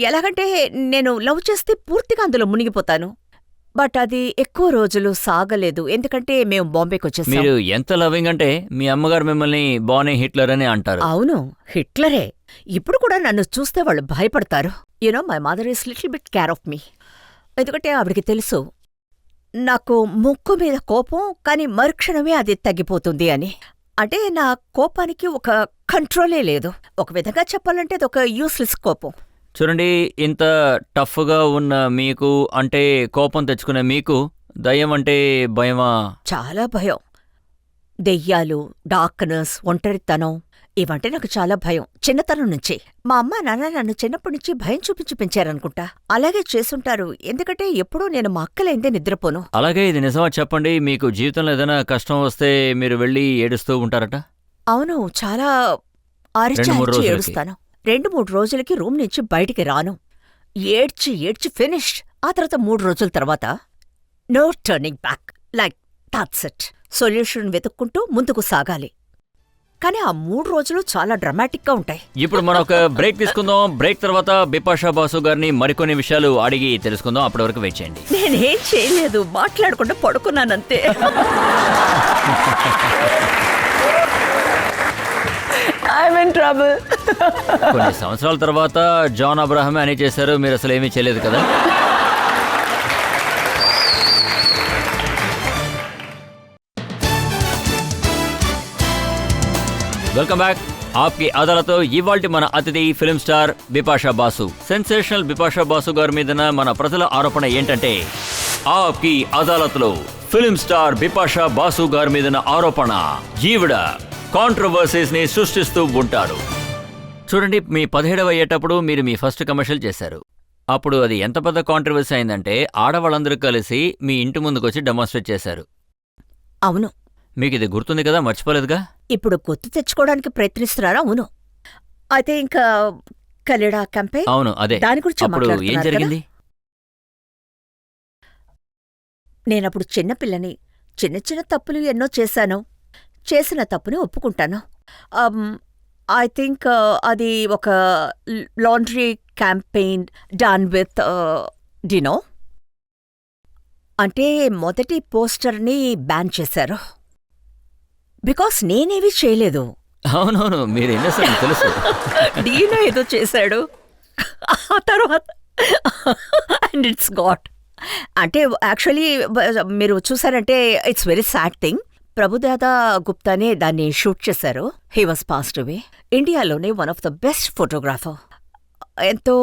ఎలాగంటే నేను లవ్ చేస్తే పూర్తిగా అందులో మునిగిపోతాను. బట్ అది ఎక్కువ రోజులు సాగలేదు, ఎందుకంటే మేము బాంబేకి వచ్చేసాం. మీరు ఎంత లవింగ్ అంటే మీ అమ్మగారు మిమ్మల్ని బానీ హిట్లర్ అని అంటారు. అవును, హిట్లరే. ఇప్పుడు కూడా నన్ను చూస్తే వాళ్ళు భయపడతారు. You know my mother is little bit care of me. ఎందుకంటే ఆవిడికి తెలుసు నాకు ముక్కు మీద కోపం, కానీ మరుక్షణమే అది తగ్గిపోతుంది అని. అంటే నా కోపానికి ఒక కంట్రోలే లేదు. ఒక విధంగా చెప్పాలంటే అది ఒక యూస్లెస్ కోపం. చూడండి, ఇంత టఫ్గా ఉన్న మీకు, అంటే కోపం తెచ్చుకునే మీకు, దయ్యం అంటే భయమా? చాలా భయం. దెయ్యాలు, డార్క్నెస్, ఒంటరితనం ఇవంటే నాకు చాలా భయం చిన్నతనం నుంచి. మా అమ్మ నాన్న నన్ను చిన్నప్పటి నుంచి భయం చూపించి పెంచారనుకుంటా. అలాగే చేసుంటారు, ఎందుకంటే ఎప్పుడూ నేను మా అక్కలైందే నిద్రపోను. అలాగే ఇది నిజమా చెప్పండి, మీకు జీవితంలో ఏదైనా కష్టం వస్తే మీరు వెళ్ళి ఏడుస్తూ ఉంటారట? అవును, చాలా అరిచి 2-3 అరిచి రోజులకి. ఏడుస్తాను. 2-3 రోజులకి రూమ్ నుంచి బయటికి రాను. ఏడ్చి ఏడ్చి ఫినిష్డ్. ఆ తర్వాత 3 రోజుల తర్వాత no turning back, like that's it. Solution వెతుక్కుంటూ ముందుకు సాగాలి. కానీ ఆ 3 రోజులు చాలా డ్రమాటిక్గా ఉంటాయి. ఇప్పుడు మనం ఒక బ్రేక్ తీసుకుందాం. బ్రేక్ తర్వాత బిపాషా బాసు గారిని మరికొన్ని విషయాలు అడిగి తెలుసుకుందాం. అప్పటి వరకు వెయిట్ చేయండి. నేనేం చేయలేదు, మాట్లాడకుండా పడుకున్నానంతే. I'm in trouble. కొన్ని సంవత్సరాల తర్వాత జాన్ అబ్రహమే అని చేశారు, మీరు అసలు ఏమీ చేయలేదు కదా. Welcome back. ఆప్కి అదాలతో ఇవాల్టి మన అతిథి film star Bipasha boss. Sensational Bipasha Basu గారి మీదన మన ప్రజల ఆరోపణ ఏంటంటే, ఆప్కి అదాలత్లో ఫిల్మ్ స్టార్ బిపాషా బాసు గారి మీదన ఆరోపణ, ఈవిడ కాంట్రవర్సీస్ ని సృష్టిస్తూ ఉంటారు. చూడండి, మీ 17వ ఏటప్పుడు మీరు మీ ఫస్ట్ కమర్షియల్ చేశారు. అప్పుడు అది ఎంత పెద్ద కాంట్రవర్సీ అయిందంటే, ఆడవాళ్ళందరూ కలిసి మీ ఇంటి ముందుకొచ్చి డెమాన్స్ట్రేట్ చేశారు. అవును. మీకు ఇది గుర్తుంది కదా, మర్చిపోలేదుగా? ఇప్పుడు గుర్తు తెచ్చుకోవడానికి ప్రయత్నిస్తున్నారా? అవును. అయితే ఇంకా కలీడా క్యాంపెయిన్, అవును, అదే. దాని గురించి అప్పుడు ఏం మాట్లాడుతున్నారు జరిగింది? కదా? నేనప్పుడు చిన్నపిల్లని, చిన్న చిన్న తప్పులు ఎన్నో చేశాను. చేసిన తప్పుని ఒప్పుకుంటాను. ఐ థింక్ అది ఒక laundry campaign done with Dino. అంటే మొదటి పోస్టర్ని బ్యాన్ చేశారు. బికాస్ నేనేవి చేయలేదు. అవునవును, మీరు ఎన్నోసార్లు తెలుసు. డీనో ఏదో చేశాడు ఆ తర్వాత, అండ్ ఇట్స్ గాట్. అంటే యాక్చువల్లీ మీరు చూసారంటే it's very sad thing. Prabuddha గుప్తానే దాన్ని షూట్ చేశారు. He was passed away. ఇండియాలోనే one of the best photographer. ఎంతో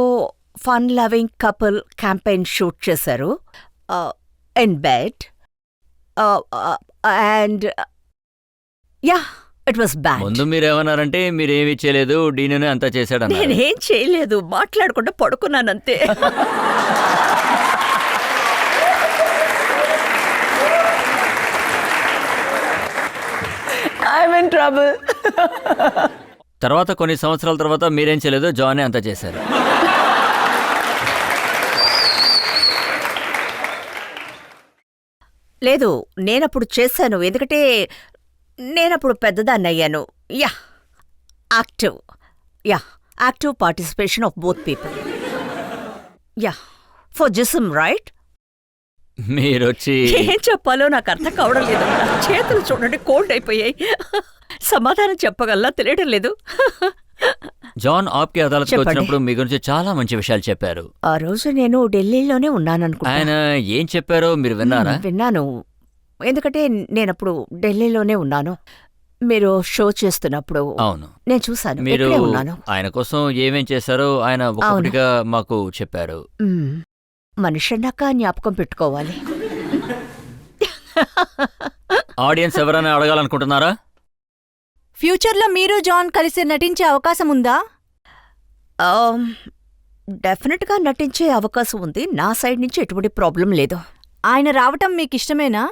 fun loving couple campaign shoot చేశారు in bed. And yeah, it was bad. ముందు మీరేమన్నారంటే మీరేమీ చేయలేదు, డీనోనే అంతా చేశాడు. నేనేం చేయలేదు, మాట్లాడకుండా పడుకున్నానంతే. I'm in trouble. తర్వాత కొన్ని సంవత్సరాల తర్వాత మీరేం చేయలేదు, జానే అంతా చేశారు. లేదు, నేనప్పుడు చేశాను, ఎందుకంటే నేనప్పుడు పెద్దదాన్ని అయ్యాను. Yeah, active. Yeah, active participation of both people. Yeah, for Jism right. మీరొచ్చి ఏం చెప్పాలో నాకు అర్థం కావడం లేదు. చేతులు చూడండి కోల్డ్ అయిపోయాయి. సమాధానం చెప్పగలలా తెలియడం లేదు. జాన్ ఆప్కి అదాలత్కి చెప్పండి. వచ్చినప్పుడు మీ గురించి చాలా మంచి విషయాలు చెప్పారు. ఆ రోజు నేను ఢిల్లీలోనే ఉన్నాననుకుంటా. ఆయన ఏం చెప్పారో మీరు విన్నారా? విన్నాను, ఎందుకంటే నేనప్పుడు ఢిల్లీలోనే ఉన్నాను. మీరు షో చేస్తున్నప్పుడు అవును, నేను చూశాను. మీరు ఇక్కడే ఉన్నాను. ఆయన కోసం ఏమేం చేశారో ఆయన ఒక్కొక్కటిగా మాకు చెప్పారు. మనిషి అన్నాక జ్ఞాపకం పెట్టుకోవాలి. ఆడియన్స్ ఎవరైనా అడగాలనుకుంటున్నారా? ఫ్యూచర్లో మీరు జాన్ కలిసి నటించే అవకాశం ఉందా? డెఫినెట్గా నటించే అవకాశం ఉంది. నా సైడ్ నుంచి ఎటువంటి ప్రాబ్లం లేదు. ఆయన రావటం మీకు ఇష్టమేనా?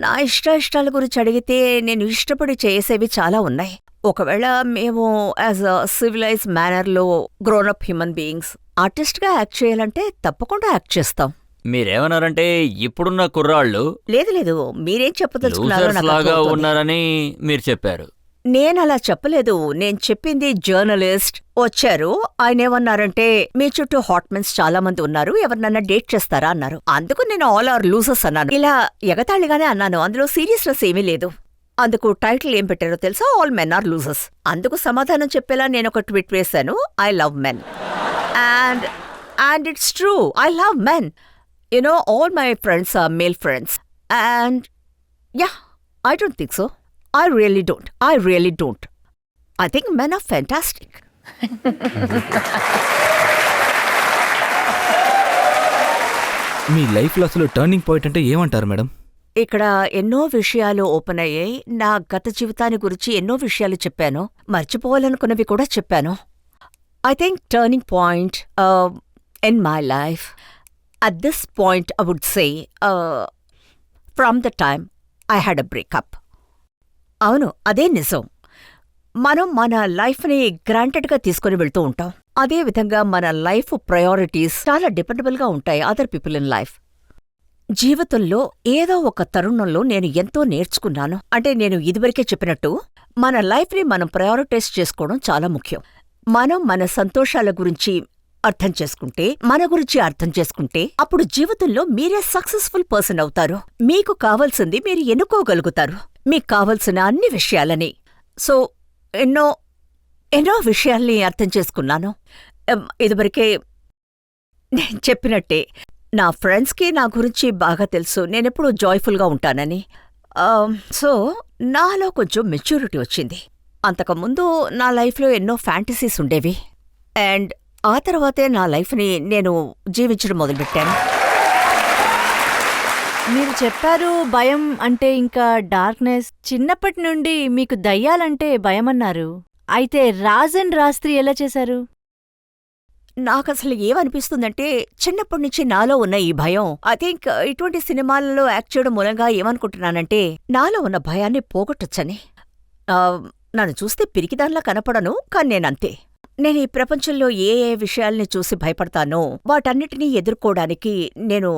నా ఇష్టాల గురించి అడిగితే నేను ఇష్టపడి చేసేవి చాలా ఉన్నాయి. ఒకవేళ మేము యాజ్ అ సివిలైజ్ మేనర్లో గ్రోనప్ హ్యూమన్ బీయింగ్స్ ఆర్టిస్ట్గా యాక్ట్ చేయాలంటే తప్పకుండా యాక్ట్ చేస్తాం. మీరేమన్నారంటే ఇప్పుడున్న కుర్రాళ్ళు లేదు మీరేం చెప్పదలుచుకున్నారో లూజర్స్ నాకు లాగా అర్థమవుతోంది. ఉన్నారని మీరు చెప్పారు. నేనలా చెప్పలేదు. నేను చెప్పింది జర్నలిస్ట్ వచ్చారు. ఆయన ఏమన్నారంటే మీ చుట్టూ హాట్మెన్స్ చాలా మంది ఉన్నారు, ఎవరినన్నా డేట్ చేస్తారా అన్నారు. అందుకు నేను ఆల్ ఆర్ లూజర్స్ అన్నాను. ఇలా ఎగతాళిగానే అన్నాను, అందులో సీరియస్నెస్ ఏమీ లేదు. అందుకు టైటిల్ ఏం పెట్టారో తెలుసా? All men are losers. అందుకు సమాధానం చెప్పేలా నేను ఒక ట్వీట్ వేశాను, I love men and it's true. I love men. All my friends are male friends and I don't think so. I really don't. I think men are fantastic. మీ లైఫ్లో అసలు turning point అంటే ఏమంటారు madam? ఇక్కడ ఎన్నో విషయాలు open అయ్యాయి. నా గత జీవితాన్ని గురించి ఎన్నో విషయాలు చెప్పాను, మర్చిపోవాలనుకున్నవి కూడా చెప్పాను. I think turning point in my life, at this point I would say, from the time I had a breakup. అవును, అదే నిజం. మనం మన లైఫ్ని గ్రాంటెడ్గా తీసుకుని వెళ్తూ ఉంటాం. అదేవిధంగా మన లైఫ్ ప్రయారిటీస్ చాలా డిపెండబుల్గా ఉంటాయి అదర్ పీపుల్ ఇన్ లైఫ్. జీవితంలో ఏదో ఒక తరుణంలో నేను ఎంతో నేర్చుకున్నాను. అంటే నేను ఇదివరకే చెప్పినట్టు మన లైఫ్ని మనం ప్రయారిటైజ్ చేసుకోవడం చాలా ముఖ్యం. మనం మన సంతోషాల గురించి అర్థం చేసుకుంటే, మన గురించి అర్థం చేసుకుంటే, అప్పుడు జీవితంలో మీరే సక్సెస్ఫుల్ పర్సన్ అవుతారు. మీకు కావాల్సింది మీరు ఎన్నుకోగలుగుతారు, మీకు కావలసిన అన్ని విషయాలని. సో ఎన్నో విషయాల్ని అర్థం చేసుకున్నాను. ఇదివరకే నేను చెప్పినట్టే నా ఫ్రెండ్స్కి నా గురించి బాగా తెలుసు, నేనెప్పుడూ జాయ్ఫుల్గా ఉంటానని. సో నాలో కొంచెం మెచ్యూరిటీ వచ్చింది. అంతకుముందు నా లైఫ్లో ఎన్నో ఫ్యాంటసీస్ ఉండేవి. అండ్ ఆ తర్వాతే నా లైఫ్ని నేను జీవించడం మొదలుపెట్టాను. మీరు చెప్పారు భయం అంటే ఇంకా డార్క్నెస్. చిన్నప్పటి నుండి మీకు దయ్యాలంటే భయమన్నారు. అయితే రాజ్ అండ్ రాస్త్రి ఎలా చేశారు? నాకసలు ఏమనిపిస్తుందంటే, చిన్నప్పటి నుంచి నాలో ఉన్న ఈ భయం, ఐ థింక్ ఇటువంటి సినిమాలలో యాక్ట్ చేయడం మూలంగా ఏమనుకుంటున్నానంటే, నాలో ఉన్న భయాన్ని పోగొట్టొచ్చని. నన్ను చూస్తే పిరికిదాన్లా కనపడను, కానీ నేనంతే. నేను ఈ ప్రపంచంలో ఏ విషయాల్ని చూసి భయపడతానో వాటన్నిటినీ ఎదుర్కోవడానికి నేను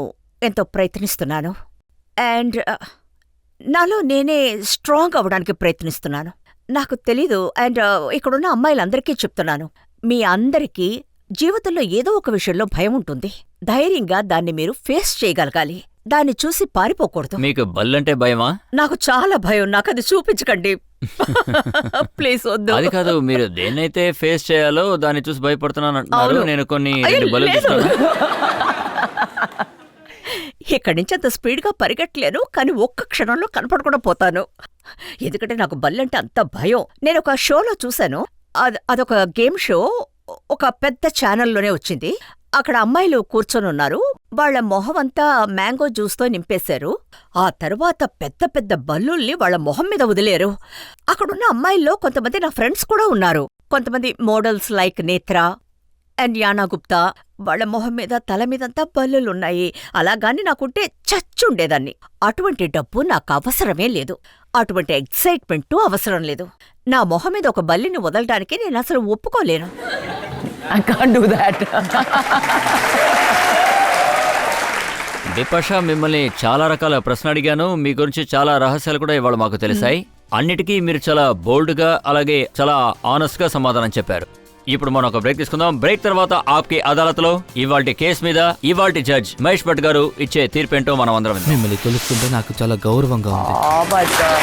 ఎంతో ప్రయత్నిస్తున్నాను. అండ్ నాలో నేనే స్ట్రాంగ్ అవ్వడానికి ప్రయత్నిస్తున్నాను. నాకు తెలీదు. అండ్ ఇక్కడున్న అమ్మాయిలందరికీ చెప్తున్నాను, మీ అందరికీ జీవితంలో ఏదో ఒక విషయంలో భయం ఉంటుంది. ధైర్యంగా దాన్ని మీరు ఫేస్ చేయగలగాలి, దాన్ని చూసి పారిపోకూడదు. మీకు బల్లంటే భయమా? నాకు చాలా భయం, నాకది చూపించకండి ప్లీజ్ వద్దు. అది కాదు, మీరు దేన్నైతే ఫేస్ చేయాలో దాన్ని చూసి భయపడుతున్నాను అంటున్నారు. నేను కొన్ని బల్లు ఇక్కడి నుంచి అంత స్పీడ్గా పరిగెట్టలేను, కానీ ఒక్క క్షణంలో కనపడకుండా పోతాను. ఎందుకంటే నాకు బల్లంటే అంత భయం. నేను ఒక షోలో చూశాను, అదొక గేమ్ షో, ఒక పెద్ద ఛానల్లోనే వచ్చింది. అక్కడ అమ్మాయిలు కూర్చొనున్నారు, వాళ్ల మొహమంతా మ్యాంగో జ్యూస్తో నింపేశారు. ఆ తరువాత పెద్ద పెద్ద బల్లుల్ని వాళ్ల మొహం మీద వదిలేరు. అక్కడున్న అమ్మాయిల్లో కొంతమంది నా ఫ్రెండ్స్ కూడా ఉన్నారు. కొంతమంది మోడల్స్ లైక్ నేత్ర అండ్ యానా గుప్తా, వాళ్ల మొహం మీద తల మీదంతా బల్లులున్నాయి. అలాగాని నాకుంటే చచ్చుండేదాన్ని. అటువంటి డబ్బు నాకు అవసరమే లేదు, అటువంటి ఎక్సైట్మెంటు అవసరం లేదు. నా మొహం మీద ఒక బల్లిని వదలడానికి నేను అసలు ఒప్పుకోలేను. I can't do that. Bipasha, మిమ్మల్ని చాలా రకాల ప్రశ్న అడిగాను. మీ గురించి చాలా రహస్యాలు కూడా ఇవాళ మాకు తెలిసాయి. అన్నిటికీ మీరు చాలా బోల్డ్గా, అలాగే చాలా ఆనెస్ట్గా సమాధానం చెప్పారు. ఇప్పుడు మనం ఒక బ్రేక్ తీసుకుందాం. బ్రేక్ తర్వాత ఆప్కి అదాలత్లో ఇవాల్టి కేసు మీద ఇవాల్టి జడ్జ్ మహేష్ భట్ గారు ఇచ్చే తీర్పేంటో మనం అందరం విందాం. మిమ్మల్ని తెలుస్తుంటే నాకు చాలా గౌరవంగా ఉంది. Oh my God.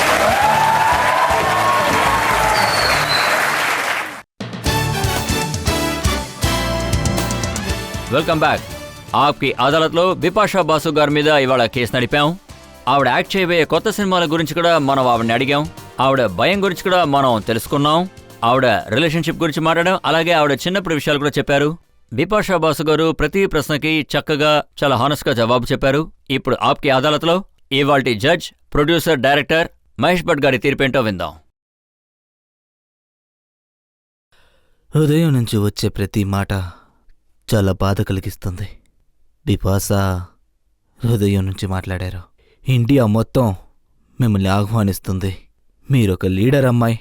Welcome back. Aap Ki అదాలత్లో బిపాషా బాసు గారి మీద ఇవాళ కేసు నడిపాం. ఆవిడ యాక్ట్ చేయబోయే కొత్త సినిమాల గురించి కూడా మనం ఆవిడని అడిగాం. ఆవిడ భయం గురించి కూడా మనం తెలుసుకున్నాం. ఆవిడ రిలేషన్షిప్ గురించి మాట్లాడాం. అలాగే ఆవిడ చిన్నప్పుడు విషయాలు కూడా చెప్పారు. బిపాషా బాసు గారు ప్రతి ప్రశ్నకి చక్కగా, చాలా హానెస్ట్గా జవాబు చెప్పారు. ఇప్పుడు ఆప్కి అదాలత్లో ఇవాల్టి judge producer director Mahesh Bhatt గారి తీర్పేంటో విందాం. హృదయం నుంచి వచ్చే ప్రతి మాట చాలా బాధ కలిగిస్తుంది. బిపాసా హృదయం నుంచి మాట్లాడారు. ఇండియా మొత్తం మిమ్మల్ని ఆహ్వానిస్తుంది. మీరొక లీడర్ అమ్మాయి.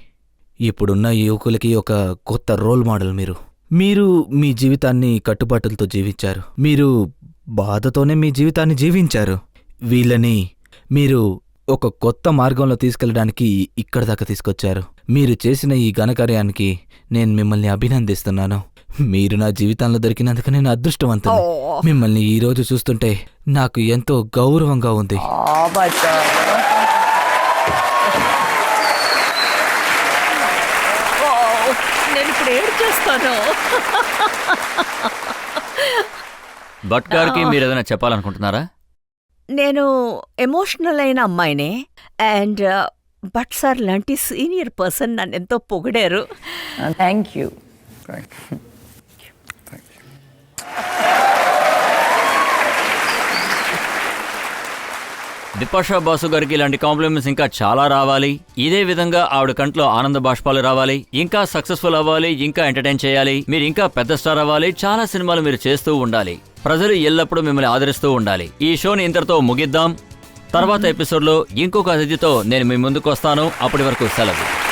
ఇప్పుడున్న యువకులకి ఒక కొత్త రోల్ మోడల్ మీరు. మీరు మీ జీవితాన్ని కట్టుబాటులతో జీవించారు. మీరు బాధతోనే మీ జీవితాన్ని జీవించారు. వీళ్ళని మీరు ఒక కొత్త మార్గంలో తీసుకెళ్ళడానికి ఇక్కడ దాకా తీసుకొచ్చారు. మీరు చేసిన ఈ ఘనకార్యానికి నేను మిమ్మల్ని అభినందిస్తున్నాను. మీరు నా జీవితంలో దొరికినందుకు నేను అదృష్టవంతుని. మిమ్మల్ని ఈ రోజు చూస్తుంటే నాకు ఎంతో గౌరవంగా ఉంది. Oh, Bhatta. నేను ఇప్పుడు ఏడు చేస్తాను. భట్ గారికి మీరు ఏదైనా చెప్పాలనుకుంటున్నారా? నేను ఎమోషనల్ అయిన అమ్మాయినే. అండ్ భట్ సార్ లాంటి సీనియర్ పర్సన్ నన్ను ఎంతో పొగిడారు. Thank you. బిపాషా బాసు గారికి ఇలాంటి కాంప్లిమెంట్స్ ఇంకా చాలా రావాలి. ఇదే విధంగా ఆవిడ కంట్లో ఆనంద బాష్పాలు రావాలి. ఇంకా సక్సెస్ఫుల్ అవ్వాలి, ఇంకా ఎంటర్టైన్ చేయాలి. మీరు ఇంకా పెద్ద స్టార్ అవ్వాలి. చాలా సినిమాలు మీరు చేస్తూ ఉండాలి. ప్రజలు ఎల్లప్పుడూ మిమ్మల్ని ఆదరిస్తూ ఉండాలి. ఈ షోని ఇంతటితో ముగిద్దాం. తర్వాత ఎపిసోడ్లో ఇంకొక అతిథితో నేను మీ ముందుకు వస్తాను. అప్పటి వరకు సెలవు.